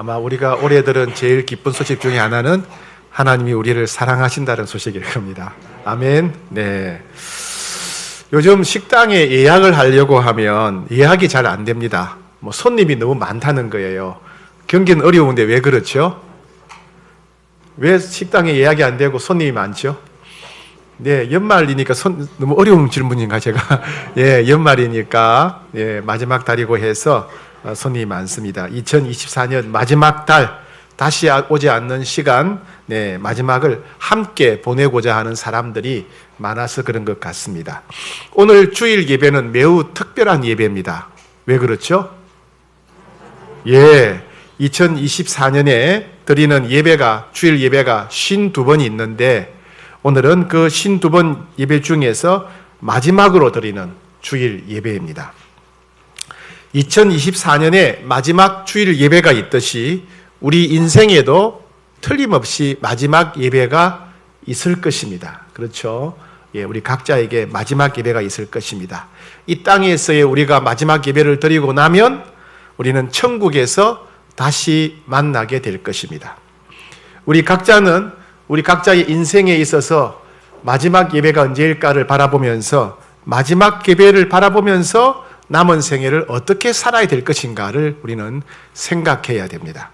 아마 우리가 올해 들은 제일 기쁜 소식 중에 하나는 하나님이 우리를 사랑하신다는 소식일 겁니다. 아멘. 네. 요즘 식당에 예약을 하려고 하면 예약이 잘 안 됩니다. 손님이 너무 많다는 거예요. 경기는 어려운데 왜 그렇죠? 왜 식당에 예약이 안 되고 손님이 많죠? 네, 연말이니까 너무 어려운 질문인가 제가? 예, 연말이니까 마지막 달이고 해서 손님이 많습니다. 2024년 마지막 달, 다시 오지 않는 시간, 마지막을 함께 보내고자 하는 사람들이 많아서 그런 것 같습니다. 오늘 주일 예배는 매우 특별한 예배입니다. 왜 그렇죠? 2024년에 드리는 예배가, 주일 예배가 52번이 있는데, 오늘은 그 52번 예배 중에서 마지막으로 드리는 주일 예배입니다. 2024년에 마지막 주일 예배가 있듯이 우리 인생에도 틀림없이 마지막 예배가 있을 것입니다. 그렇죠? 우리 각자에게 마지막 예배가 있을 것입니다. 이 땅에서의 우리가 마지막 예배를 드리고 나면 우리는 천국에서 다시 만나게 될 것입니다. 우리 각자는 우리 각자의 인생에 있어서 마지막 예배가 언제일까를 바라보면서 마지막 예배를 바라보면서 남은 생애를 어떻게 살아야 될 것인가를 우리는 생각해야 됩니다.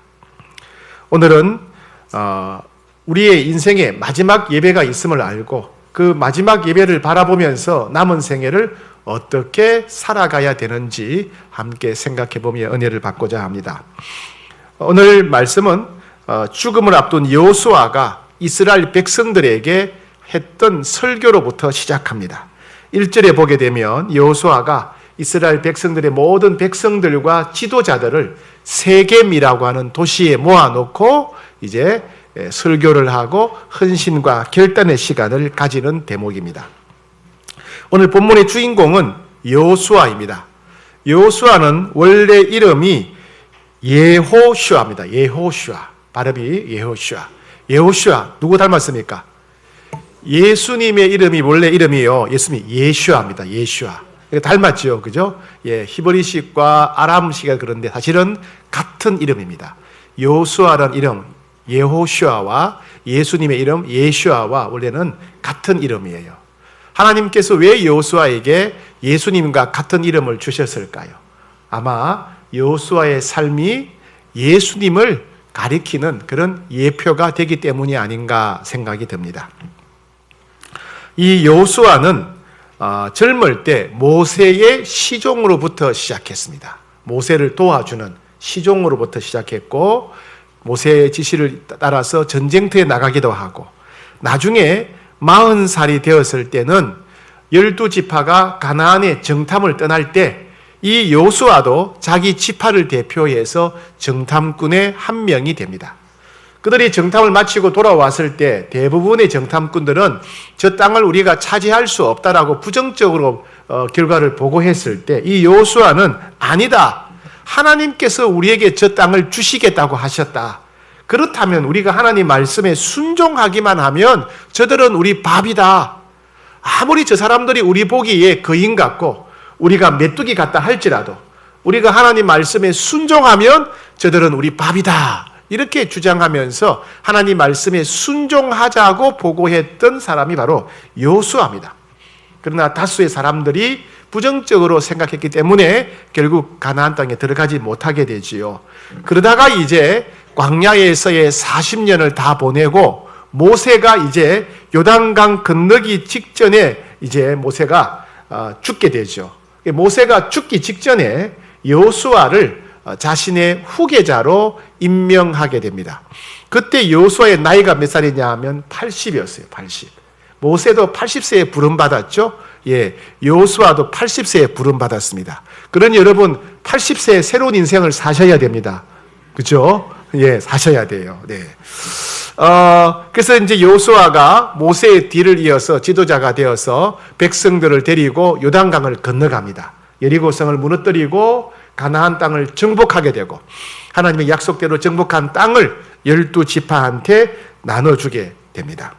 오늘은 우리의 인생에 마지막 예배가 있음을 알고 그 마지막 예배를 바라보면서 남은 생애를 어떻게 살아가야 되는지 함께 생각해보며 은혜를 받고자 합니다. 오늘 말씀은 죽음을 앞둔 여호수아가 이스라엘 백성들에게 했던 설교로부터 시작합니다. 1절에 보게 되면 여호수아가 이스라엘 백성들의 모든 백성들과 지도자들을 세겜이라고 하는 도시에 모아놓고 이제 설교를 하고 헌신과 결단의 시간을 가지는 대목입니다. 오늘 본문의 주인공은 여호수아입니다. 여호수아는 원래 이름이 예호슈아입니다. 예호슈아. 발음이 예호슈아. 예호슈아 누구 닮았습니까? 예수님의 이름이 원래 이름이요. 예수님이 예슈아입니다. 예슈아. 닮았죠. 그죠? 히브리식과 아람식이 그런데 사실은 같은 이름입니다. 여호수아라는 이름, 예호슈아와 예수님의 이름 예슈아와 원래는 같은 이름이에요. 하나님께서 왜 여호수아에게 예수님과 같은 이름을 주셨을까요? 아마 여호수아의 삶이 예수님을 가리키는 그런 예표가 되기 때문이 아닌가 생각이 듭니다. 이 여호수아는 젊을 때 모세의 시종으로부터 시작했습니다. 모세를 도와주는 시종으로부터 시작했고 모세의 지시를 따라서 전쟁터에 나가기도 하고 나중에 40살이 되었을 때는 12지파가 가나안의 정탐을 떠날 때 이 여호수아도 자기 지파를 대표해서 정탐꾼의 한 명이 됩니다. 그들이 정탐을 마치고 돌아왔을 때 대부분의 정탐꾼들은 저 땅을 우리가 차지할 수 없다라고 부정적으로 결과를 보고했을 때 이 여호수아는 아니다. 하나님께서 우리에게 저 땅을 주시겠다고 하셨다. 그렇다면 우리가 하나님 말씀에 순종하기만 하면 저들은 우리 밥이다. 아무리 저 사람들이 우리 보기에 거인 같고 우리가 메뚜기 같다 할지라도 우리가 하나님 말씀에 순종하면 저들은 우리 밥이다. 이렇게 주장하면서 하나님 말씀에 순종하자고 보고했던 사람이 바로 여호수아입니다. 그러나 다수의 사람들이 부정적으로 생각했기 때문에 결국 가나안 땅에 들어가지 못하게 되지요. 그러다가 이제 광야에서의 40년을 다 보내고 모세가 이제 요단강 건너기 직전에 이제 모세가 죽게 되죠. 모세가 죽기 직전에 여호수아를 자신의 후계자로 임명하게 됩니다. 그때 여호수아의 나이가 몇 살이냐 하면 80이었어요. 80. 모세도 80세에 부름받았죠. 여호수아도 80세에 부름받았습니다. 그러니 여러분 80세에 새로운 인생을 사셔야 됩니다. 그렇죠? 사셔야 돼요. 그래서 이제 여호수아가 모세의 뒤를 이어서 지도자가 되어서 백성들을 데리고 요단강을 건너갑니다. 여리고성을 무너뜨리고 가나안 땅을 정복하게 되고 하나님의 약속대로 정복한 땅을 12지파한테 나눠주게 됩니다.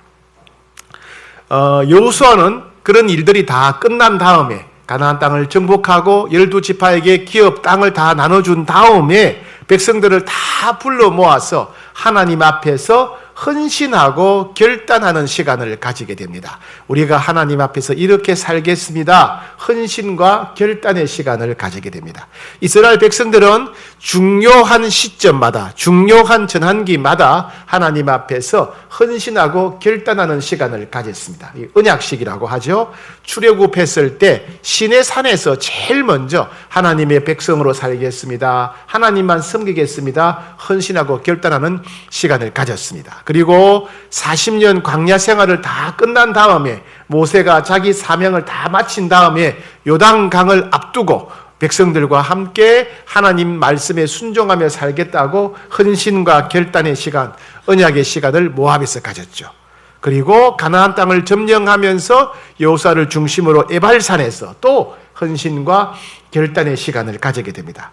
여호수아는 그런 일들이 다 끝난 다음에 가나안 땅을 정복하고 12지파에게 기업 땅을 다 나눠준 다음에 백성들을 다 불러 모아서 하나님 앞에서 헌신하고 결단하는 시간을 가지게 됩니다. 우리가 하나님 앞에서 이렇게 살겠습니다. 헌신과 결단의 시간을 가지게 됩니다. 이스라엘 백성들은 중요한 시점마다, 중요한 전환기마다 하나님 앞에서 헌신하고 결단하는 시간을 가졌습니다. 언약식이라고 하죠. 출애굽했을 때 시내산에서 제일 먼저 하나님의 백성으로 살겠습니다. 하나님만 섬기겠습니다. 헌신하고 결단하는 시간을 가졌습니다. 그리고 40년 광야 생활을 다 끝난 다음에 모세가 자기 사명을 다 마친 다음에 요단강을 앞두고 백성들과 함께 하나님 말씀에 순종하며 살겠다고 헌신과 결단의 시간, 언약의 시간을 모압에서 가졌죠. 그리고 가나안 땅을 점령하면서 여호수아를 중심으로 에발산에서 또 헌신과 결단의 시간을 가지게 됩니다.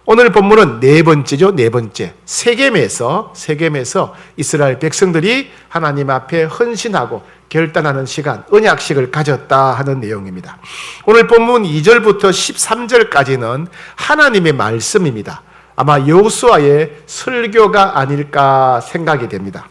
오늘 본문은 네 번째죠. 네 번째. 세겜에서 이스라엘 백성들이 하나님 앞에 헌신하고 결단하는 시간, 언약식을 가졌다 하는 내용입니다. 오늘 본문 2절부터 13절까지는 하나님의 말씀입니다. 아마 여호수아의 설교가 아닐까 생각이 됩니다.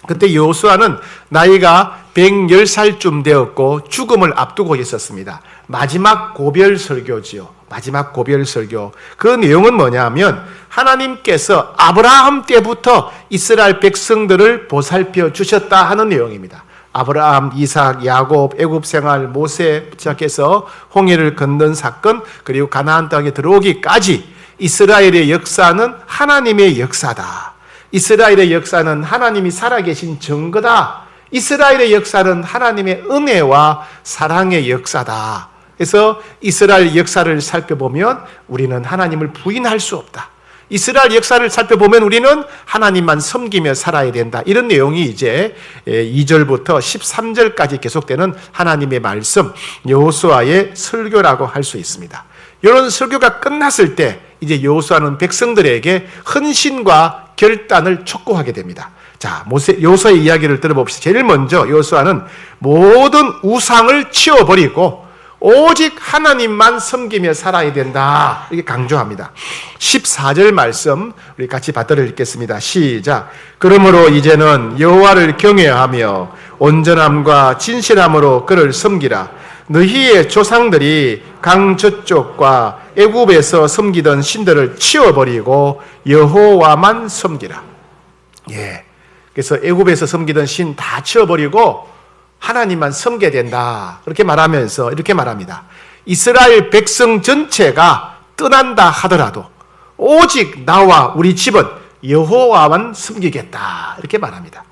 그때 여호수아는 나이가 110살쯤 되었고 죽음을 앞두고 있었습니다. 마지막 고별 설교지요. 마지막 고별 설교. 그 내용은 뭐냐면 하나님께서 아브라함 때부터 이스라엘 백성들을 보살펴 주셨다 하는 내용입니다. 아브라함, 이삭, 야곱, 애굽 생활, 모세 시작해서 홍해를 건넌 사건, 그리고 가나안 땅에 들어오기까지 이스라엘의 역사는 하나님의 역사다. 이스라엘의 역사는 하나님이 살아계신 증거다. 이스라엘의 역사는 하나님의 은혜와 사랑의 역사다. 그래서 이스라엘 역사를 살펴보면 우리는 하나님을 부인할 수 없다. 이스라엘 역사를 살펴보면 우리는 하나님만 섬기며 살아야 된다. 이런 내용이 이제 2절부터 13절까지 계속되는 하나님의 말씀, 여호수아의 설교라고 할 수 있습니다. 이런 설교가 끝났을 때 이제 여호수아는 백성들에게 헌신과 결단을 촉구하게 됩니다. 자, 여호수아의 이야기를 들어봅시다. 제일 먼저 여호수아는 모든 우상을 치워버리고 오직 하나님만 섬기며 살아야 된다. 이렇게 강조합니다. 14절 말씀 우리 같이 받들어 읽겠습니다. 시작. 그러므로 이제는 여호와를 경외하며 온전함과 진실함으로 그를 섬기라. 너희의 조상들이 강 저쪽과 애굽에서 섬기던 신들을 치워버리고 여호와만 섬기라. 예. 그래서 애굽에서 섬기던 신 다 치워버리고 하나님만 섬겨야 된다. 그렇게 말하면서 이렇게 말합니다. 이스라엘 백성 전체가 떠난다 하더라도 오직 나와 우리 집은 여호와만 섬기겠다. 이렇게 말합니다.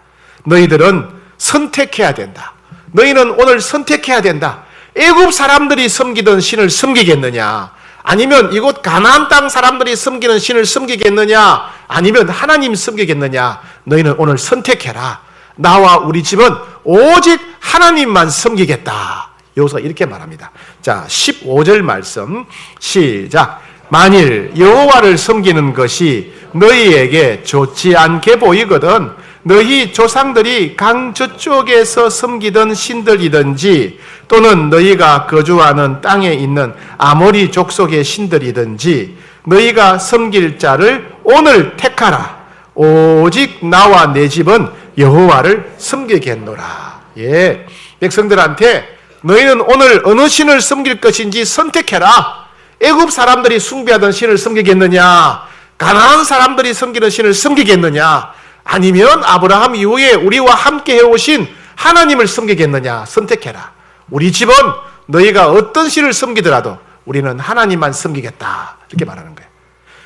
너희들은 선택해야 된다. 너희는 오늘 선택해야 된다. 애굽 사람들이 섬기던 신을 섬기겠느냐? 아니면 이곳 가나안 땅 사람들이 섬기는 신을 섬기겠느냐? 아니면 하나님 섬기겠느냐? 너희는 오늘 선택해라. 나와 우리 집은 오직 하나님만 섬기겠다. 여호수아가 이렇게 말합니다. 자, 15절 말씀 시작. 만일 여호와를 섬기는 것이 너희에게 좋지 않게 보이거든 너희 조상들이 강 저쪽에서 섬기던 신들이든지 또는 너희가 거주하는 땅에 있는 아모리 족속의 신들이든지 너희가 섬길 자를 오늘 택하라. 오직 나와 내 집은 여호와를 섬기겠노라. 예, 백성들한테 너희는 오늘 어느 신을 섬길 것인지 선택해라. 애굽 사람들이 숭배하던 신을 섬기겠느냐? 가나안 사람들이 섬기는 신을 섬기겠느냐? 아니면 아브라함 이후에 우리와 함께 해오신 하나님을 섬기겠느냐? 선택해라. 우리 집은 너희가 어떤 신을 섬기더라도 우리는 하나님만 섬기겠다. 이렇게 말하는 거예요.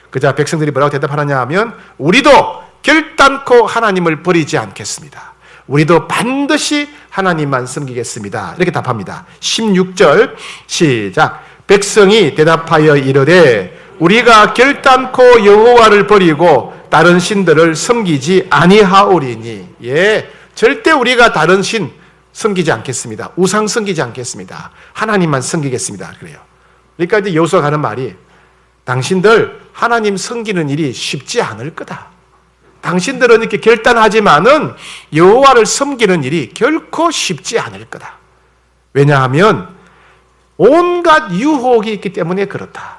그자 백성들이 뭐라고 대답하느냐 하면 우리도 결단코 하나님을 버리지 않겠습니다. 우리도 반드시 하나님만 섬기겠습니다. 이렇게 답합니다. 16절 시작. 백성이 대답하여 이르되 우리가 결단코 여호와를 버리고 다른 신들을 섬기지 아니하오리니. 예, 절대 우리가 다른 신 섬기지 않겠습니다. 우상 섬기지 않겠습니다. 하나님만 섬기겠습니다. 그래요. 그러니까 이제 여호수아가 하는 말이 당신들 하나님 섬기는 일이 쉽지 않을 거다. 당신들은 이렇게 결단하지만은 여호와를 섬기는 일이 결코 쉽지 않을 거다. 왜냐하면 온갖 유혹이 있기 때문에 그렇다.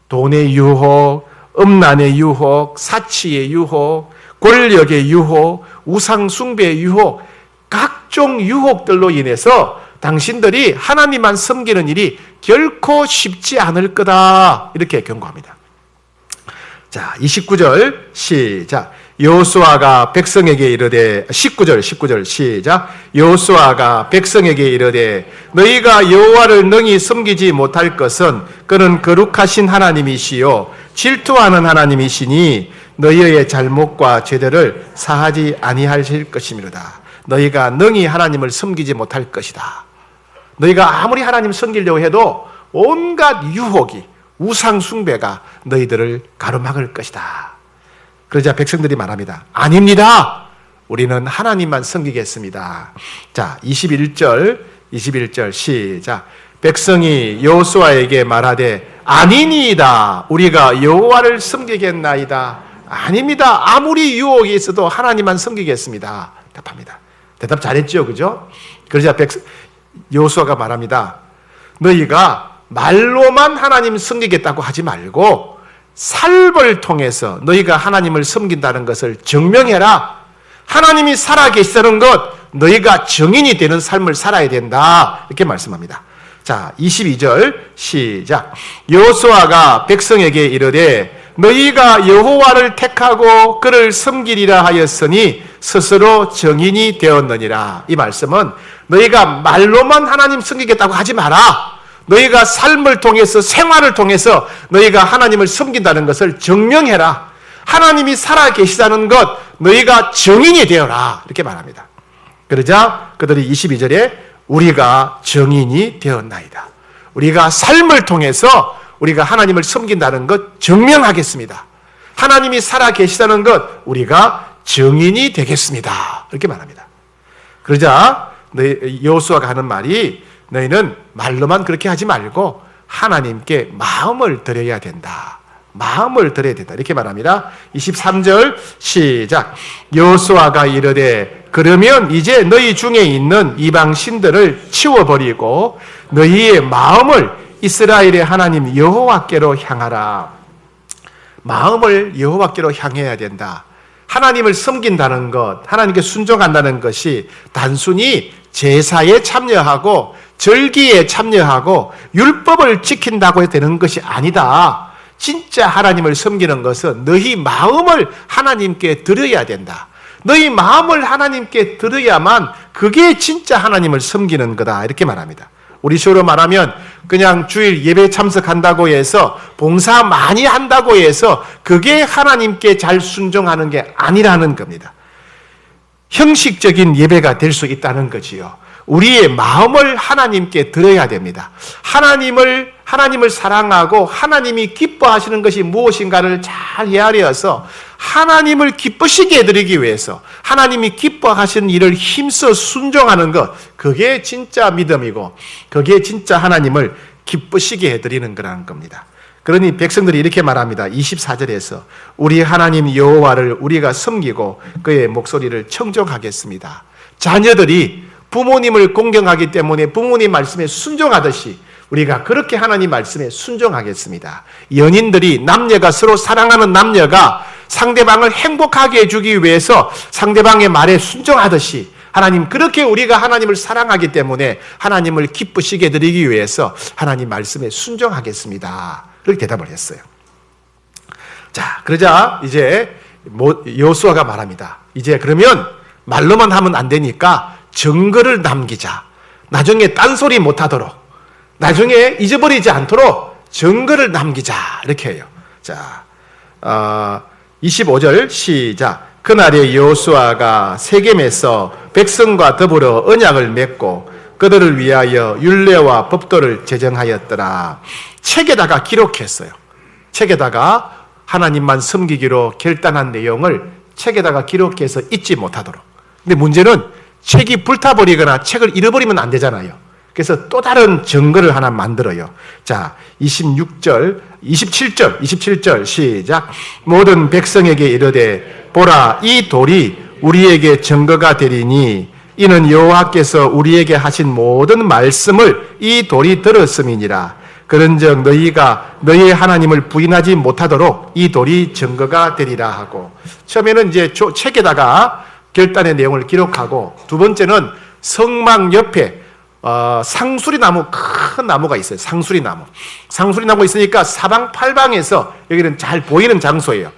돈의 유혹, 음란의 유혹, 사치의 유혹, 권력의 유혹, 우상 숭배의 유혹, 각종 유혹들로 인해서 당신들이 하나님만 섬기는 일이 결코 쉽지 않을 거다. 이렇게 경고합니다. 자, 29절 시작. 여호수아가 백성에게 이르되 19절 시작. 여호수아가 백성에게 이르되 너희가 여호와를 능히 섬기지 못할 것은 그는 거룩하신 하나님이시요 질투하는 하나님이시니 너희의 잘못과 죄들을 사하지 아니하실 것이미로다. 너희가 능히 하나님을 섬기지 못할 것이다. 너희가 아무리 하나님 섬기려고 해도 온갖 유혹이, 우상 숭배가 너희들을 가로막을 것이다. 그러자 백성들이 말합니다. 아닙니다. 우리는 하나님만 섬기겠습니다. 자, 21절 시작. 백성이 여호수아에게 말하되 아니니이다. 우리가 여호와를 섬기겠나이다. 아닙니다. 아무리 유혹이 있어도 하나님만 섬기겠습니다. 답합니다. 대답 잘했죠, 그죠? 그러자 여호수아가 말합니다. 너희가 말로만 하나님 섬기겠다고 하지 말고 삶을 통해서 너희가 하나님을 섬긴다는 것을 증명해라. 하나님이 살아계시다는 것, 너희가 증인이 되는 삶을 살아야 된다. 이렇게 말씀합니다. 자, 22절 시작. 여호수아가 백성에게 이르되 너희가 여호와를 택하고 그를 섬기리라 하였으니 스스로 증인이 되었느니라. 이 말씀은 너희가 말로만 하나님 섬기겠다고 하지 마라. 너희가 삶을 통해서, 생활을 통해서 너희가 하나님을 섬긴다는 것을 증명해라. 하나님이 살아계시다는 것, 너희가 증인이 되어라. 이렇게 말합니다. 그러자 그들이 22절에 우리가 증인이 되었나이다. 우리가 삶을 통해서 우리가 하나님을 섬긴다는 것 증명하겠습니다. 하나님이 살아계시다는 것 우리가 증인이 되겠습니다. 이렇게 말합니다. 그러자 여호수아가 하는 말이 너희는 말로만 그렇게 하지 말고 하나님께 마음을 드려야 된다. 마음을 드려야 된다. 이렇게 말합니다. 23절 시작. 여호수아가 이르되 그러면 이제 너희 중에 있는 이방 신들을 치워버리고 너희의 마음을 이스라엘의 하나님 여호와께로 향하라. 마음을 여호와께로 향해야 된다. 하나님을 섬긴다는 것, 하나님께 순종한다는 것이 단순히 제사에 참여하고 절기에 참여하고 율법을 지킨다고 해서 되는 것이 아니다. 진짜 하나님을 섬기는 것은 너희 마음을 하나님께 드려야 된다. 너희 마음을 하나님께 드려야만 그게 진짜 하나님을 섬기는 거다. 이렇게 말합니다. 우리 식으로 말하면 그냥 주일 예배 참석한다고 해서 봉사 많이 한다고 해서 그게 하나님께 잘 순종하는 게 아니라는 겁니다. 형식적인 예배가 될 수 있다는 거지요. 우리의 마음을 하나님께 드려야 됩니다. 하나님을 사랑하고 하나님이 기뻐하시는 것이 무엇인가를 잘 헤아려서 하나님을 기쁘시게 해드리기 위해서 하나님이 기뻐하시는 일을 힘써 순종하는 것, 그게 진짜 믿음이고 그게 진짜 하나님을 기쁘시게 해드리는 거라는 겁니다. 그러니 백성들이 이렇게 말합니다. 24절에서 우리 하나님 여호와를 우리가 섬기고 그의 목소리를 청종하겠습니다. 자녀들이 부모님을 공경하기 때문에 부모님 말씀에 순종하듯이 우리가 그렇게 하나님 말씀에 순종하겠습니다. 연인들이, 남녀가 서로 사랑하는 남녀가 상대방을 행복하게 해주기 위해서 상대방의 말에 순종하듯이 하나님, 그렇게 우리가 하나님을 사랑하기 때문에 하나님을 기쁘시게 해드리기 위해서 하나님 말씀에 순종하겠습니다. 그렇게 대답을 했어요. 자, 그러자 이제 여호수아가 말합니다. 이제 그러면 말로만 하면 안 되니까 증거를 남기자. 나중에 딴소리 못하도록, 나중에 잊어버리지 않도록 증거를 남기자. 이렇게 해요. 자, 25절 시작. 그날에 여호수아가 세겜에서 백성과 더불어 언약을 맺고 그들을 위하여 율례와 법도를 제정하였더라. 책에다가 기록했어요. 책에다가 하나님만 섬기기로 결단한 내용을 책에다가 기록해서 잊지 못하도록. 근데 문제는 책이 불타버리거나 책을 잃어버리면 안 되잖아요. 그래서 또 다른 증거를 하나 만들어요. 자, 27절 시작. 모든 백성에게 이르되 보라, 이 돌이 우리에게 증거가 되리니 이는 여호와께서 우리에게 하신 모든 말씀을 이 돌이 들었음이니라. 그런즉 너희가 너희의 하나님을 부인하지 못하도록 이 돌이 증거가 되리라 하고, 처음에는 이제 책에다가 결단의 내용을 기록하고, 두 번째는 성막 옆에 상수리 나무, 큰 나무가 있어요. 상수리 나무 있으니까 사방팔방에서, 여기는 잘 보이는 장소예요.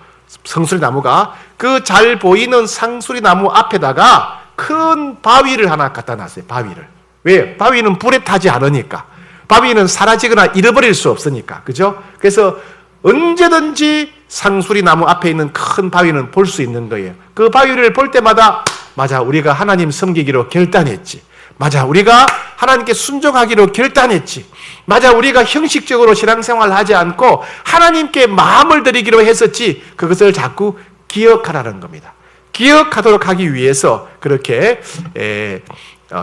상수리 나무가, 그 잘 보이는 상수리 나무 앞에다가 큰 바위를 하나 갖다 놨어요. 바위를. 왜? 바위는 불에 타지 않으니까. 바위는 사라지거나 잃어버릴 수 없으니까. 그죠? 그래서 언제든지 상수리 나무 앞에 있는 큰 바위는 볼 수 있는 거예요. 그 바위를 볼 때마다, 맞아, 우리가 하나님 섬기기로 결단했지. 맞아, 우리가 하나님께 순종하기로 결단했지. 맞아, 우리가 형식적으로 신앙생활을 하지 않고 하나님께 마음을 드리기로 했었지. 그것을 자꾸 기억하라는 겁니다. 기억하도록 하기 위해서 그렇게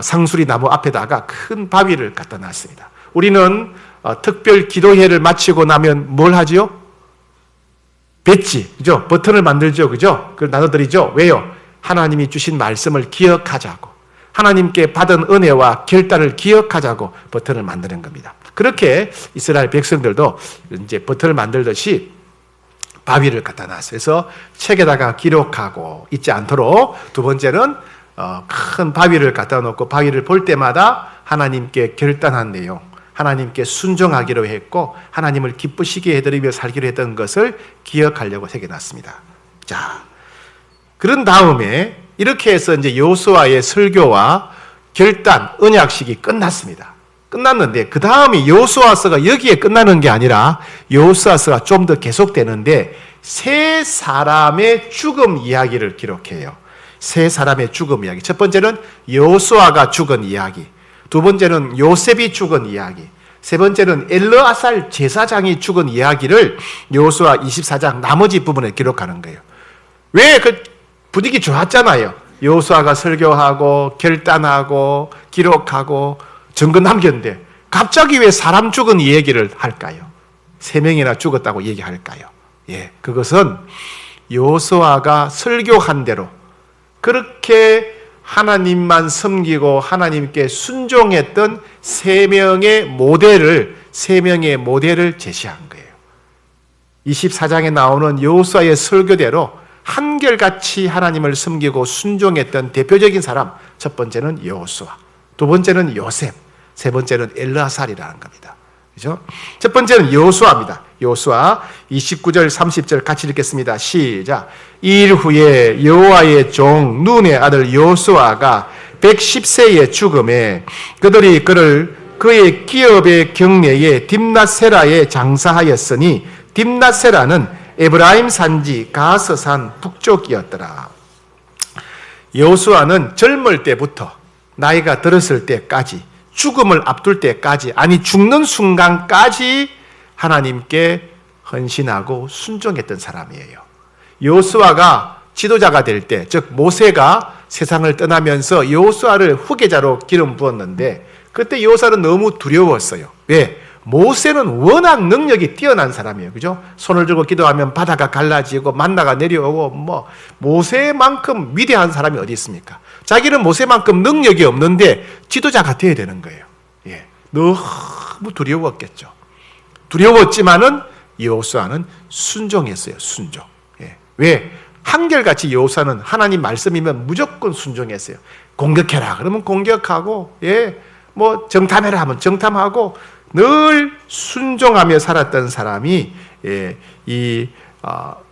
상수리 나무 앞에다가 큰 바위를 갖다 놨습니다. 우리는 특별 기도회를 마치고 나면 뭘 하죠? 배지, 그죠? 버튼을 만들죠, 그죠? 그걸 나눠드리죠. 왜요? 하나님이 주신 말씀을 기억하자고, 하나님께 받은 은혜와 결단을 기억하자고 버튼을 만드는 겁니다. 그렇게 이스라엘 백성들도 이제 버튼을 만들듯이 바위를 갖다 놨어요. 그래서 책에다가 기록하고 잊지 않도록, 두 번째는 큰 바위를 갖다 놓고 바위를 볼 때마다 하나님께 결단한 내용, 하나님께 순종하기로 했고 하나님을 기쁘시게 해드리며 살기로 했던 것을 기억하려고 새겨놨습니다. 자, 그런 다음에 이렇게 해서 이제 여호수아의 설교와 결단, 언약식이 끝났습니다. 끝났는데 그 다음이 여호수아서가 여기에 끝나는 게 아니라 여호수아서가 좀 더 계속되는데 세 사람의 죽음 이야기를 기록해요. 세 사람의 죽음 이야기. 첫 번째는 여호수아가 죽은 이야기, 두 번째는 요셉이 죽은 이야기, 세 번째는 엘르아살 제사장이 죽은 이야기를 여호수아 24장 나머지 부분에 기록하는 거예요. 왜? 그 분위기 좋았잖아요. 여호수아가 설교하고 결단하고 기록하고 증거 남겼는데 갑자기 왜 사람 죽은 이 얘기를 할까요? 3명이나 죽었다고 얘기할까요? 예, 그것은 여호수아가 설교한 대로 그렇게 하나님만 섬기고 하나님께 순종했던 3명의 모델을 제시한 거예요. 24장에 나오는 여호수아의 설교대로 한결같이 하나님을 섬기고 순종했던 대표적인 사람, 첫 번째는 여호수아, 두 번째는 요셉, 세 번째는 엘르아살이라는 겁니다. 그죠? 첫 번째는 여호수아입니다. 여호수아 29절 30절 같이 읽겠습니다. 시작. 이일 후에 여호와의 종 눈의 아들 여호수아가 110세에 죽음에 그들이 그를 그의 기업의 경내에 딥낫세라에 장사하였으니 딥낫세라는 에브라임 산지 가스산 북쪽이었더라. 여호수아는 젊을 때부터 나이가 들었을 때까지, 죽음을 앞둘 때까지, 아니 죽는 순간까지 하나님께 헌신하고 순종했던 사람이에요. 여호수아가 지도자가 될 때, 즉 모세가 세상을 떠나면서 여호수아를 후계자로 기름 부었는데 그때 여호수아는 너무 두려웠어요. 왜? 모세는 워낙 능력이 뛰어난 사람이에요. 그죠? 손을 들고 기도하면 바다가 갈라지고 만나가 내려오고 모세만큼 위대한 사람이 어디 있습니까? 자기는 모세만큼 능력이 없는데 지도자가 되어야 되는 거예요. 예. 너무 두려웠겠죠. 두려웠지만은 여호수아는 순종했어요. 순종. 예. 왜? 한결같이 여호수아는 하나님 말씀이면 무조건 순종했어요. 공격해라 그러면 공격하고, 예, 정탐해라 하면 정탐하고 늘 순종하며 살았던 사람이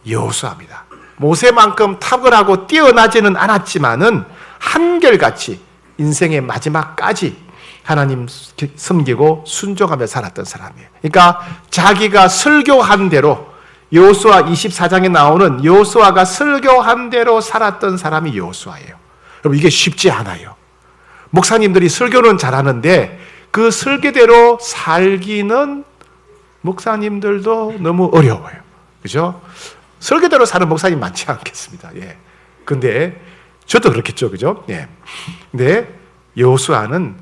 여호수아입니다. 모세만큼 탁월하고 뛰어나지는 않았지만은 한결같이 인생의 마지막까지 하나님 섬기고 순종하며 살았던 사람이에요. 그러니까 자기가 설교한 대로, 여호수아 24장에 나오는 여호수아가 설교한 대로 살았던 사람이 여호수아예요. 여러분, 이게 쉽지 않아요. 목사님들이 설교는 잘하는데 그 설교대로 살기는 목사님들도 너무 어려워요. 그죠? 설교대로 사는 목사님 많지 않겠습니다. 예. 근데 저도 그렇겠죠. 그죠? 예. 근데 여호수아는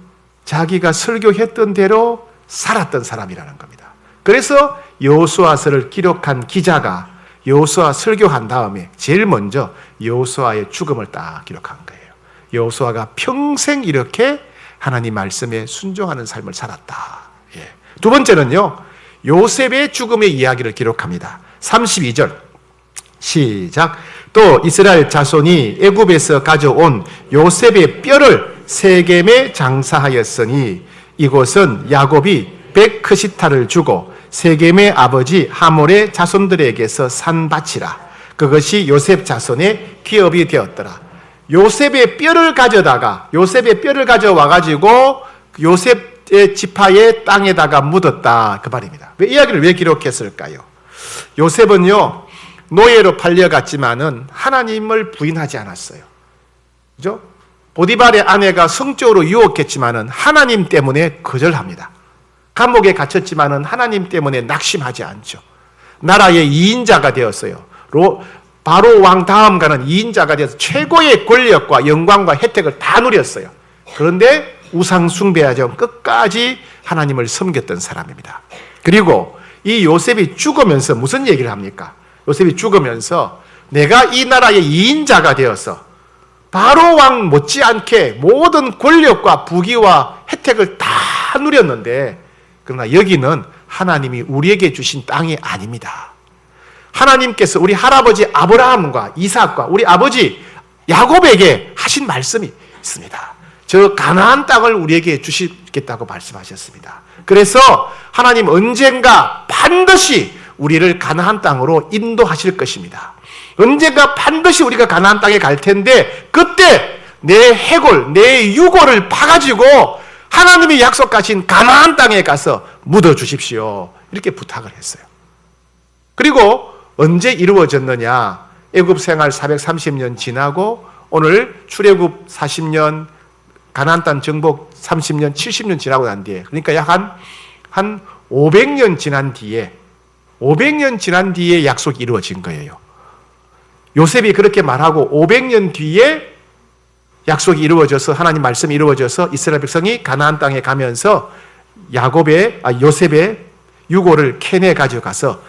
자기가 설교했던 대로 살았던 사람이라는 겁니다. 그래서 여호수아서를 기록한 기자가 여호수아 설교한 다음에 제일 먼저 여호수아의 죽음을 딱 기록한 거예요. 여호수아가 평생 이렇게 하나님 말씀에 순종하는 삶을 살았다. 예. 두 번째는요, 요셉의 죽음의 이야기를 기록합니다. 32절 시작. 또 이스라엘 자손이 애굽에서 가져온 요셉의 뼈를 세겜에 장사하였으니 이곳은 야곱이 백크시타를 주고 세겜의 아버지 하몰의 자손들에게서 산 밭이라. 그것이 요셉 자손의 기업이 되었더라. 요셉의 뼈를 가져와가지고 요셉의 지파의 땅에다가 묻었다, 그 말입니다. 이야기를 왜 기록했을까요? 요셉은요, 노예로 팔려갔지만은 하나님을 부인하지 않았어요. 그죠? 보디발의 아내가 성적으로 유혹했지만은 하나님 때문에 거절합니다. 감옥에 갇혔지만은 하나님 때문에 낙심하지 않죠. 나라의 2인자가 되었어요. 바로 왕 다음 가는 2인자가 되어서 최고의 권력과 영광과 혜택을 다 누렸어요. 그런데 우상 숭배하지 않고 끝까지 하나님을 섬겼던 사람입니다. 그리고 이 요셉이 죽으면서 무슨 얘기를 합니까? 요셉이 죽으면서 내가 이 나라의 2인자가 되어서 바로 왕 못지않게 모든 권력과 부귀와 혜택을 다 누렸는데, 그러나 여기는 하나님이 우리에게 주신 땅이 아닙니다. 하나님께서 우리 할아버지 아브라함과 이삭과 우리 아버지 야곱에게 하신 말씀이 있습니다. 저 가나안 땅을 우리에게 주시겠다고 말씀하셨습니다. 그래서 하나님 언젠가 반드시 우리를 가나안 땅으로 인도하실 것입니다. 언젠가 반드시 우리가 가나안 땅에 갈 텐데, 그때 내 해골, 내 유골을 파가지고 하나님이 약속하신 가나안 땅에 가서 묻어 주십시오, 이렇게 부탁을 했어요. 그리고 언제 이루어졌느냐? 애굽 생활 430년 지나고 오늘 출애굽 40년, 가나안 땅 정복 30년, 70년 지나고 난 뒤에, 그러니까 약 한 500년 지난 뒤에 약속이 이루어진 거예요. 요셉이 그렇게 말하고 500년 뒤에 약속이 이루어져서, 하나님 말씀이 이루어져서 이스라엘 백성이 가나안 땅에 가면서 요셉의 유골을 캐내 가져가서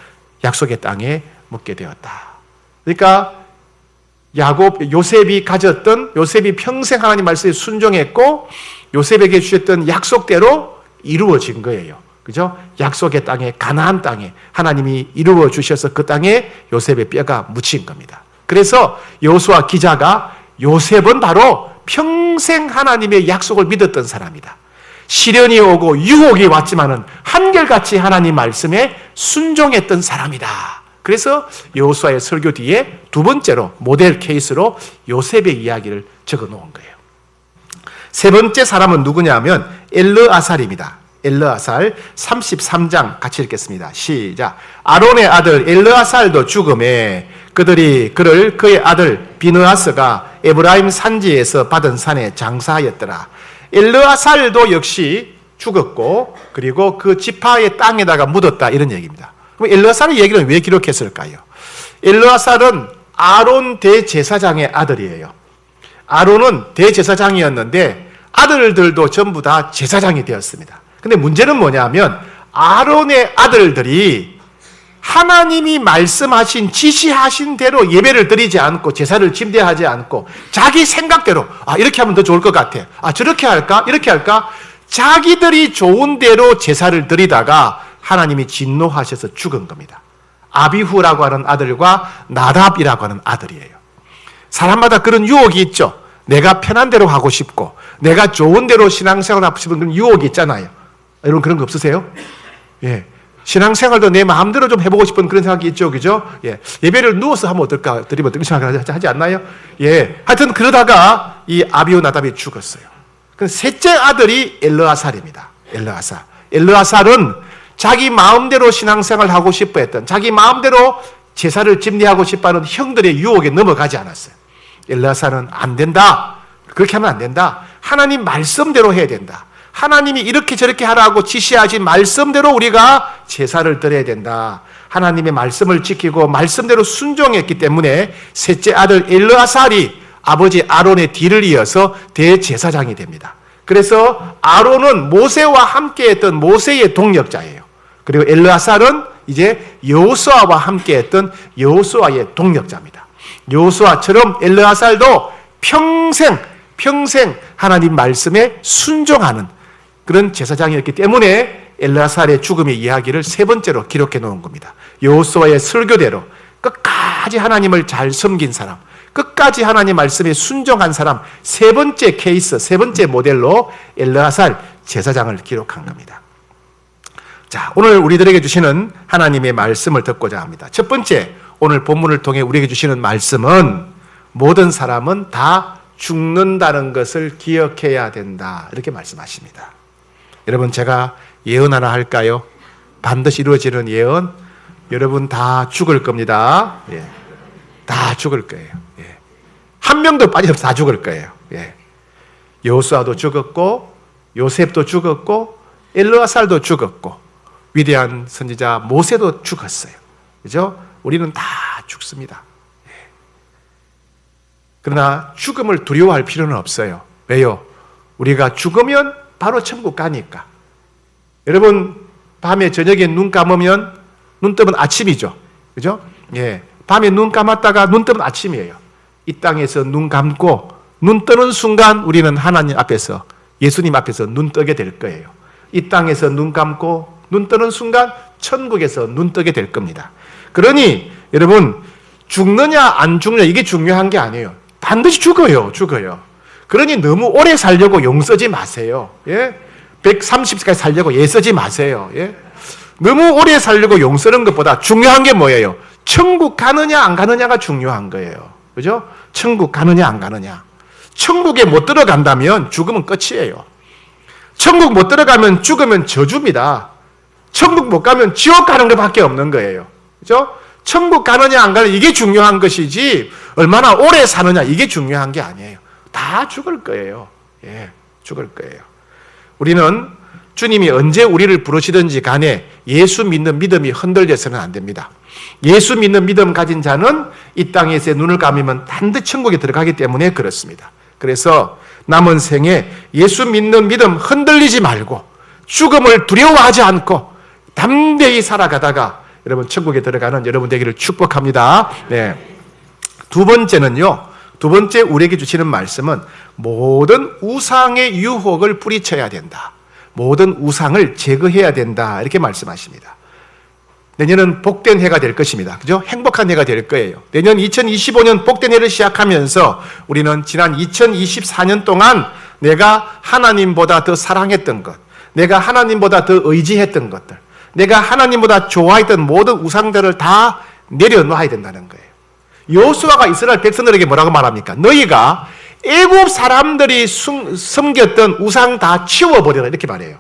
약속의 땅에 묻게 되었다. 그러니까 요셉이 평생 하나님 말씀에 순종했고 요셉에게 주셨던 약속대로 이루어진 거예요. 그죠? 약속의 땅에, 가나안 땅에 하나님이 이루어 주셔서 그 땅에 요셉의 뼈가 묻힌 겁니다. 그래서 여호수아 기자가 요셉은 바로 평생 하나님의 약속을 믿었던 사람이다. 시련이 오고 유혹이 왔지만은 한결같이 하나님 말씀에 순종했던 사람이다. 그래서 여호수아의 설교 뒤에 두 번째로 모델 케이스로 요셉의 이야기를 적어 놓은 거예요. 세 번째 사람은 누구냐면 엘르아살입니다. 엘르아살 33장 같이 읽겠습니다. 시작. 아론의 아들 엘르아살도 죽음에 그의 아들 비느하스가 에브라임 산지에서 받은 산에 장사하였더라. 엘르아살도 역시 죽었고 그리고 그 지파의 땅에다가 묻었다, 이런 얘기입니다. 그럼 엘르아살의 얘기는 왜 기록했을까요? 엘르아살은 아론 대제사장의 아들이에요. 아론은 대제사장이었는데 아들들도 전부 다 제사장이 되었습니다. 근데 문제는 뭐냐면 아론의 아들들이 하나님이 말씀하신, 지시하신 대로 예배를 드리지 않고 제사를 침대하지 않고 자기 생각대로 이렇게 하면 더 좋을 것 같아, 저렇게 할까, 이렇게 할까, 자기들이 좋은 대로 제사를 드리다가 하나님이 진노하셔서 죽은 겁니다. 아비후라고 하는 아들과 나답이라고 하는 아들이에요. 사람마다 그런 유혹이 있죠. 내가 편한 대로 하고 싶고 내가 좋은 대로 신앙생활 하고 싶은 그런 유혹이 있잖아요. 여러분 그런 거 없으세요? 예. 신앙생활도 내 마음대로 좀 해보고 싶은 그런 생각이 있죠. 그죠? 예. 예배를 누워서 하면 어떨까? 드리면 어떨까 생각을 하지 않나요? 예. 하여튼 그러다가 이 아비후 나답이 죽었어요. 그 셋째 아들이 엘르아살입니다. 엘르아살은 자기 마음대로 신앙생활을 하고 싶어 했던, 자기 마음대로 제사를 집례하고 싶어 하는 형들의 유혹에 넘어가지 않았어요. 엘르아살은 안 된다. 그렇게 하면 안 된다. 하나님 말씀대로 해야 된다. 하나님이 이렇게 저렇게 하라고 지시하신 말씀대로 우리가 제사를 드려야 된다. 하나님의 말씀을 지키고 말씀대로 순종했기 때문에 셋째 아들 엘르아살이 아버지 아론의 뒤를 이어서 대제사장이 됩니다. 그래서 아론은 모세와 함께했던 모세의 동력자예요. 그리고 엘르아살은 이제 여호수아와 함께했던 여호수아의 동력자입니다. 여호수아처럼 엘르아살도 평생 하나님 말씀에 순종하는 그런 제사장이었기 때문에 엘르아살의 죽음의 이야기를 세 번째로 기록해 놓은 겁니다. 여호수아의 설교대로 끝까지 하나님을 잘 섬긴 사람, 끝까지 하나님 말씀에 순종한 사람, 세 번째 케이스, 세 번째 모델로 엘르아살 제사장을 기록한 겁니다. 자, 오늘 우리들에게 주시는 하나님의 말씀을 듣고자 합니다. 첫 번째, 오늘 본문을 통해 우리에게 주시는 말씀은 모든 사람은 다 죽는다는 것을 기억해야 된다. 이렇게 말씀하십니다. 여러분, 제가 예언 하나 할까요? 반드시 이루어지는 예언. 여러분 다 죽을 겁니다. 예. 다 죽을 거예요. 예. 한 명도 빠짐없이 다 죽을 거예요. 예. 여호수아도 죽었고, 요셉도 죽었고, 엘르아살도 죽었고, 위대한 선지자 모세도 죽었어요. 그죠? 우리는 다 죽습니다. 예. 그러나 죽음을 두려워할 필요는 없어요. 왜요? 우리가 죽으면 바로 천국 가니까. 여러분, 밤에 저녁에 눈 감으면 눈 뜨면 아침이죠. 그죠? 예. 밤에 눈 감았다가 눈 뜨면 아침이에요. 이 땅에서 눈 감고 눈 뜨는 순간 우리는 하나님 앞에서, 예수님 앞에서 눈 뜨게 될 거예요. 이 땅에서 눈 감고 눈 뜨는 순간 천국에서 눈 뜨게 될 겁니다. 그러니 여러분, 죽느냐 안 죽느냐 이게 중요한 게 아니에요. 반드시 죽어요. 그러니 너무 오래 살려고 용 쓰지 마세요. 예? 130세까지 살려고 예 쓰지 마세요. 예? 너무 오래 살려고 용 쓰는 것보다 중요한 게 뭐예요? 천국 가느냐 안 가느냐가 중요한 거예요. 그죠? 천국 가느냐 안 가느냐. 천국에 못 들어간다면 죽으면 끝이에요. 천국 못 들어가면 죽으면 저주입니다. 천국 못 가면 지옥 가는 것밖에 없는 거예요. 그죠? 천국 가느냐 안 가느냐 이게 중요한 것이지 얼마나 오래 사느냐 이게 중요한 게 아니에요. 다 죽을 거예요. 예, 죽을 거예요. 우리는 주님이 언제 우리를 부르시든지 간에 예수 믿는 믿음이 흔들려서는 안 됩니다. 예수 믿는 믿음 가진 자는 이 땅에서 눈을 감으면 반드시 천국에 들어가기 때문에 그렇습니다. 그래서 남은 생에 예수 믿는 믿음 흔들리지 말고 죽음을 두려워하지 않고 담대히 살아가다가 여러분 천국에 들어가는 여러분 되기를 축복합니다. 네. 두 번째는요. 두 번째 우리에게 주시는 말씀은 모든 우상의 유혹을 뿌리쳐야 된다. 모든 우상을 제거해야 된다. 이렇게 말씀하십니다. 내년은 복된 해가 될 것입니다. 그죠? 행복한 해가 될 거예요. 내년 2025년 복된 해를 시작하면서 우리는 지난 2024년 동안 내가 하나님보다 더 사랑했던 것, 내가 하나님보다 더 의지했던 것들, 내가 하나님보다 좋아했던 모든 우상들을 다 내려놔야 된다는 거예요. 여호수아가 이스라엘 백성들에게 뭐라고 말합니까? 너희가 애굽 사람들이 섬겼던 우상 다 치워버리라 이렇게 말해요.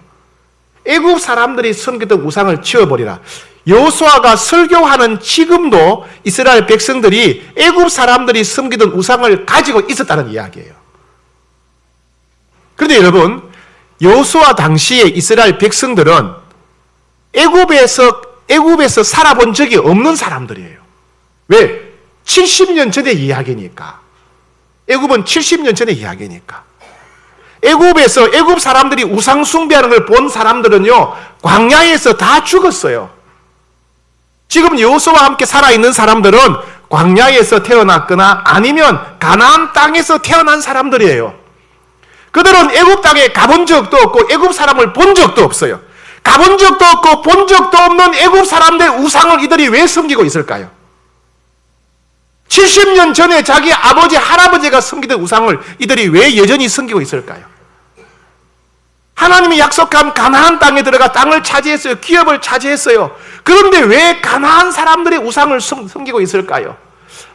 애굽 사람들이 섬겼던 우상을 치워버리라. 여호수아가 설교하는 지금도 이스라엘 백성들이 애굽 사람들이 섬기던 우상을 가지고 있었다는 이야기예요. 그런데 여러분, 여호수아 당시에 이스라엘 백성들은 애굽에서 살아본 적이 없는 사람들이에요. 왜? 70년 전의 이야기니까. 애굽은 70년 전의 이야기니까. 애굽에서 애굽 사람들이 우상 숭배하는 걸 본 사람들은요, 광야에서 다 죽었어요. 지금 여호수아와 함께 살아있는 사람들은 광야에서 태어났거나 아니면 가나안 땅에서 태어난 사람들이에요. 그들은 애굽 땅에 가본 적도 없고 애굽 사람을 본 적도 없어요. 가본 적도 없고 본 적도 없는 애굽 사람들의 우상을 이들이 왜 섬기고 있을까요? 70년 전에 자기 아버지, 할아버지가 섬기던 우상을 이들이 왜 여전히 섬기고 있을까요? 하나님이 약속한 가나안 땅에 들어가 땅을 차지했어요. 기업을 차지했어요. 그런데 왜 가나안 사람들의 우상을 섬기고 있을까요?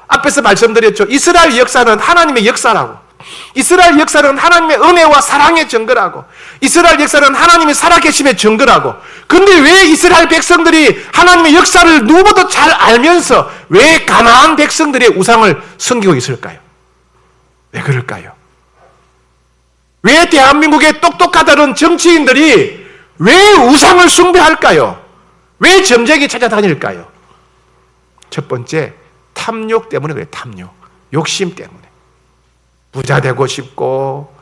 앞에서 말씀드렸죠. 이스라엘 역사는 하나님의 역사라고. 이스라엘 역사는 하나님의 은혜와 사랑의 증거라고. 이스라엘 역사는 하나님의 살아계심의 증거라고. 근데 왜 이스라엘 백성들이 하나님의 역사를 누구보다 잘 알면서 왜 가나안 백성들의 우상을 섬기고 있을까요? 왜 그럴까요? 왜 대한민국의 똑똑하다는 정치인들이 왜 우상을 숭배할까요? 왜 점쟁이 찾아다닐까요? 첫 번째, 탐욕 때문에 그래요. 탐욕. 욕심 때문에. 부자 되고 싶고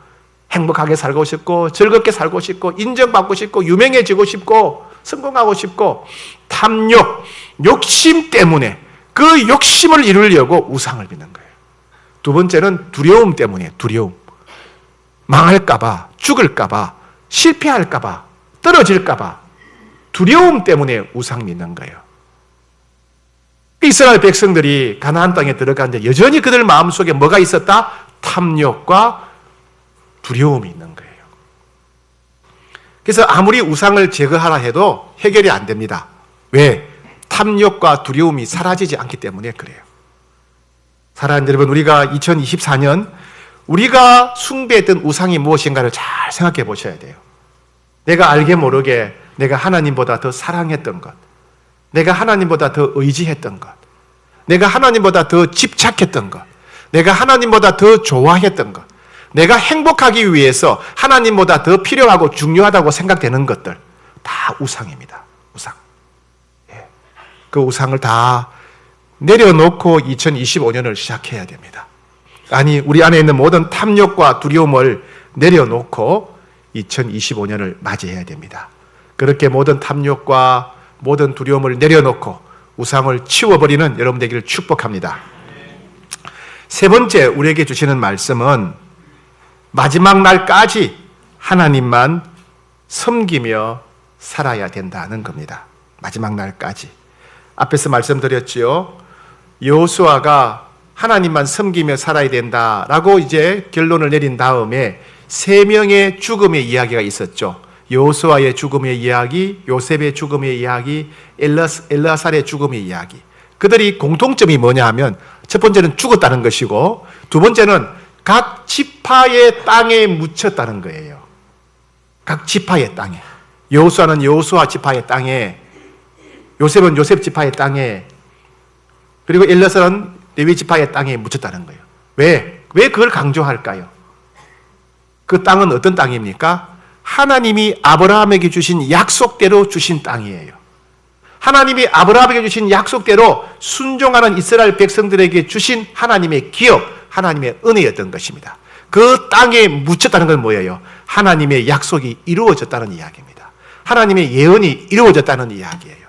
행복하게 살고 싶고 즐겁게 살고 싶고 인정받고 싶고 유명해지고 싶고 성공하고 싶고 탐욕, 욕심 때문에 그 욕심을 이루려고 우상을 믿는 거예요. 두 번째는 두려움 때문에 두려움. 망할까 봐, 죽을까 봐, 실패할까 봐, 떨어질까 봐, 두려움 때문에 우상 믿는 거예요. 이스라엘 백성들이 가나안 땅에 들어갔는데 여전히 그들 마음속에 뭐가 있었다? 탐욕과 두려움이 있는 거예요. 그래서 아무리 우상을 제거하라 해도 해결이 안 됩니다. 왜? 탐욕과 두려움이 사라지지 않기 때문에 그래요. 사랑하는 여러분, 우리가 2024년 우리가 숭배했던 우상이 무엇인가를 잘 생각해 보셔야 돼요. 내가 알게 모르게 내가 하나님보다 더 사랑했던 것, 내가 하나님보다 더 의지했던 것, 내가 하나님보다 더 집착했던 것, 내가 하나님보다 더 좋아했던 것, 내가 행복하기 위해서 하나님보다 더 필요하고 중요하다고 생각되는 것들 다 우상입니다. 우상. 그 우상을 다 내려놓고 2025년을 시작해야 됩니다. 아니, 우리 안에 있는 모든 탐욕과 두려움을 내려놓고 2025년을 맞이해야 됩니다. 그렇게 모든 탐욕과 모든 두려움을 내려놓고 우상을 치워버리는 여러분 되기를 축복합니다. 세 번째 우리에게 주시는 말씀은 마지막 날까지 하나님만 섬기며 살아야 된다는 겁니다. 마지막 날까지. 앞에서 말씀드렸지요. 여호수아가 하나님만 섬기며 살아야 된다라고 이제 결론을 내린 다음에 세 명의 죽음의 이야기가 있었죠. 여호수아의 죽음의 이야기, 요셉의 죽음의 이야기, 엘르아살의 죽음의 이야기. 그들이 공통점이 뭐냐 하면 첫 번째는 죽었다는 것이고 두 번째는 각 지파의 땅에 묻혔다는 거예요. 각 지파의 땅에. 여호수아는 여호수아 지파의 땅에, 요셉은 요셉 지파의 땅에, 그리고 엘르아살은 레위 지파의 땅에 묻혔다는 거예요. 왜 그걸 강조할까요? 그 땅은 어떤 땅입니까? 하나님이 아브라함에게 주신 약속대로 주신 땅이에요. 하나님이 아브라함에게 주신 약속대로 순종하는 이스라엘 백성들에게 주신 하나님의 기업, 하나님의 은혜였던 것입니다. 그 땅에 묻혔다는 건 뭐예요? 하나님의 약속이 이루어졌다는 이야기입니다. 하나님의 예언이 이루어졌다는 이야기예요.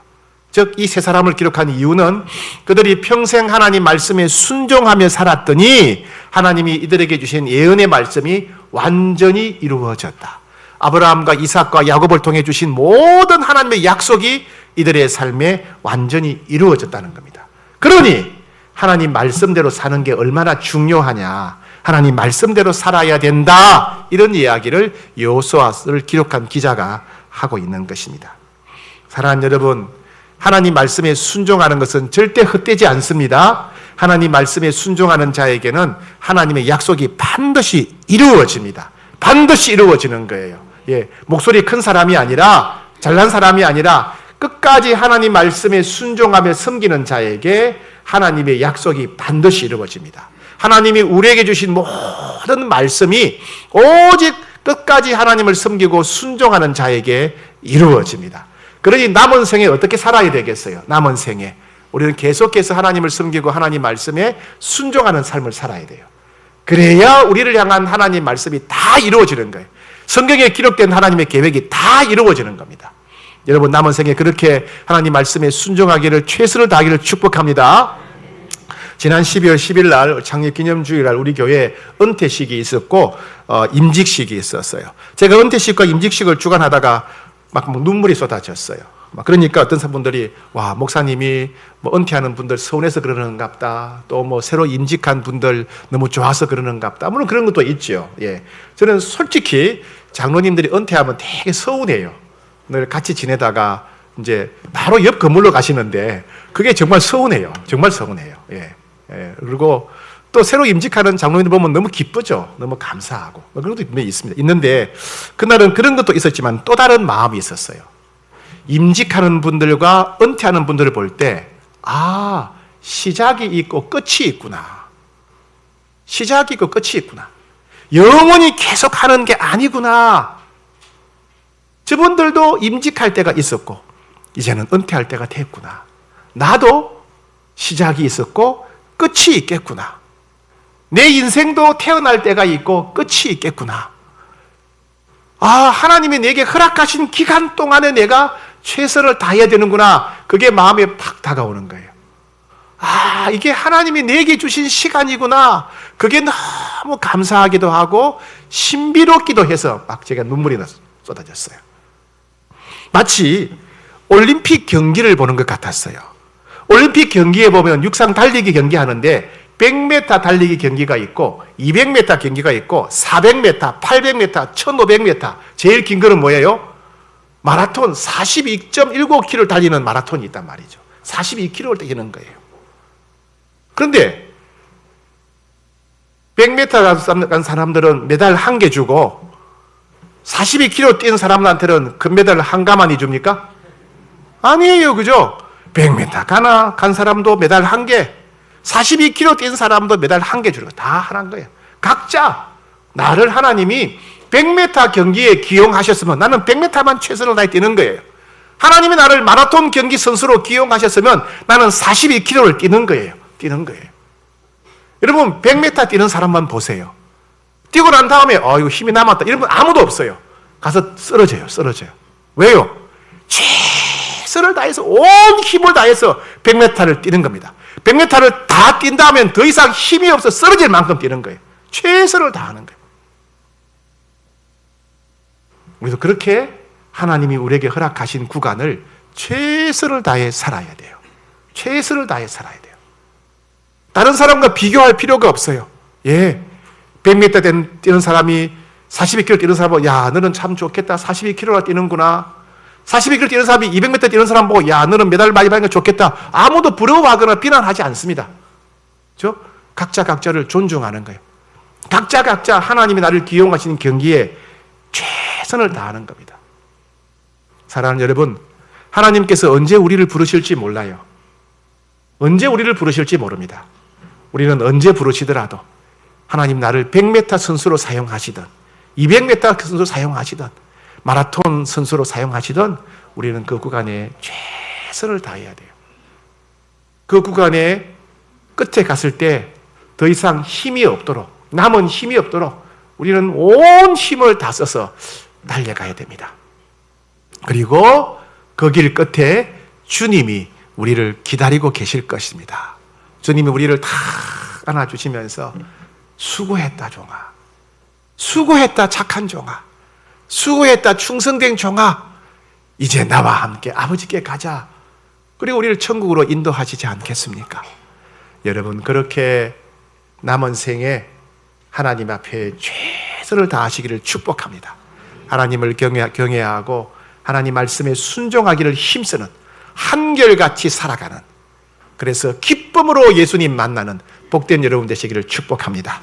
즉, 이 세 사람을 기록한 이유는 그들이 평생 하나님 말씀에 순종하며 살았더니 하나님이 이들에게 주신 예언의 말씀이 완전히 이루어졌다. 아브라함과 이삭과 야곱을 통해 주신 모든 하나님의 약속이 이들의 삶에 완전히 이루어졌다는 겁니다. 그러니 하나님 말씀대로 사는 게 얼마나 중요하냐, 하나님 말씀대로 살아야 된다, 이런 이야기를 여호수아를 기록한 기자가 하고 있는 것입니다. 사랑하는 여러분, 하나님 말씀에 순종하는 것은 절대 헛되지 않습니다. 하나님 말씀에 순종하는 자에게는 하나님의 약속이 반드시 이루어집니다. 반드시 이루어지는 거예요. 목소리 큰 사람이 아니라, 잘난 사람이 아니라 끝까지 하나님 말씀에 순종하며 섬기는 자에게 하나님의 약속이 반드시 이루어집니다. 하나님이 우리에게 주신 모든 말씀이 오직 끝까지 하나님을 섬기고 순종하는 자에게 이루어집니다. 그러니 남은 생에 어떻게 살아야 되겠어요? 남은 생에 우리는 계속해서 하나님을 섬기고 하나님 말씀에 순종하는 삶을 살아야 돼요. 그래야 우리를 향한 하나님 말씀이 다 이루어지는 거예요. 성경에 기록된 하나님의 계획이 다 이루어지는 겁니다. 여러분, 남은 생에 그렇게 하나님 말씀에 순종하기를, 최선을 다하기를 축복합니다. 지난 12월 10일 날 창립기념주일날 우리 교회에 은퇴식이 있었고 임직식이 있었어요. 제가 은퇴식과 임직식을 주관하다가 막 눈물이 쏟아졌어요. 그러니까 어떤 분들이, 와, 목사님이 은퇴하는 분들 서운해서 그러는갑다. 또 새로 임직한 분들 너무 좋아서 그러는갑다. 물론 그런 것도 있죠. 저는 솔직히 장로님들이 은퇴하면 되게 서운해요. 늘 같이 지내다가 이제 바로 옆 건물로 가시는데 그게 정말 서운해요. 정말 서운해요. 그리고 또 새로 임직하는 장로님들 보면 너무 기쁘죠. 너무 감사하고. 그런 것도 분명히 있습니다. 있는데 그날은 그런 것도 있었지만 또 다른 마음이 있었어요. 임직하는 분들과 은퇴하는 분들을 볼 때, 시작이 있고 끝이 있구나. 시작이 있고 끝이 있구나. 영원히 계속 하는 게 아니구나. 저분들도 임직할 때가 있었고 이제는 은퇴할 때가 됐구나. 나도 시작이 있었고 끝이 있겠구나. 내 인생도 태어날 때가 있고 끝이 있겠구나. 하나님이 내게 허락하신 기간 동안에 내가 최선을 다해야 되는구나. 그게 마음에 팍 다가오는 거예요. 이게 하나님이 내게 주신 시간이구나. 그게 너무 감사하기도 하고 신비롭기도 해서 막 제가 눈물이 쏟아졌어요. 마치 올림픽 경기를 보는 것 같았어요. 올림픽 경기에 보면 육상 달리기 경기하는데 100m 달리기 경기가 있고 200m 경기가 있고 400m, 800m, 1500m 제일 긴 거는 뭐예요? 마라톤 42.19km 달리는 마라톤이 있단 말이죠. 42km를 뛰는 거예요. 그런데 100m 간 사람들은 메달 1개 주고 42km 뛴 사람한테는 금메달 한 가마니 줍니까? 아니에요. 그죠? 100m 간 사람도 메달 1개, 42km 뛴 사람도 메달 1개 주는 거 다 하나인 거예요. 각자 나를 하나님이 100m 경기에 기용하셨으면 나는 100m만 최선을 다해 뛰는 거예요. 하나님이 나를 마라톤 경기 선수로 기용하셨으면 나는 42km를 뛰는 거예요. 여러분 100m 뛰는 사람만 보세요. 뛰고 난 다음에 이거 힘이 남았다 이러면 아무도 없어요. 가서 쓰러져요. 왜요? 최선을 다해서 온 힘을 다해서 100m를 뛰는 겁니다. 100m를 다 뛴다면 더 이상 힘이 없어 쓰러질 만큼 뛰는 거예요. 최선을 다하는 거예요. 우리도 그렇게 하나님이 우리에게 허락하신 구간을 최선을 다해 살아야 돼요. 최선을 다해 살아야 돼요. 다른 사람과 비교할 필요가 없어요. 100m 뛰는 사람이 42km 뛰는 사람 보고 야 너는 참 좋겠다. 42km나 뛰는구나. 42km 뛰는 사람이 200m 뛰는 사람 보고 야 너는 메달 많이 받는 거 좋겠다. 아무도 부러워하거나 비난하지 않습니다. 그렇죠? 각자 각자를 존중하는 거예요. 각자 하나님이 나를 기용하시는 경기에 최선을 다하는 겁니다. 사랑하는 여러분, 하나님께서 언제 우리를 부르실지 몰라요. 언제 우리를 부르실지 모릅니다. 우리는 언제 부르시더라도 하나님 나를 100m 선수로 사용하시든 200m 선수로 사용하시든 마라톤 선수로 사용하시든 우리는 그 구간에 최선을 다해야 돼요. 그 구간에 끝에 갔을 때 더 이상 힘이 없도록 남은 힘이 없도록 우리는 온 힘을 다 써서 달려가야 됩니다. 그리고 그 길 끝에 주님이 우리를 기다리고 계실 것입니다. 주님이 우리를 다 안아주시면서 수고했다 종아, 수고했다 착한 종아, 수고했다 충성된 종아, 이제 나와 함께 아버지께 가자. 그리고 우리를 천국으로 인도하시지 않겠습니까? 여러분 그렇게 남은 생에 하나님 앞에 최선을 다하시기를 축복합니다. 하나님을 경외하고 하나님 말씀에 순종하기를 힘쓰는 한결같이 살아가는, 그래서 기쁨으로 예수님 만나는 복된 여러분 되시기를 축복합니다.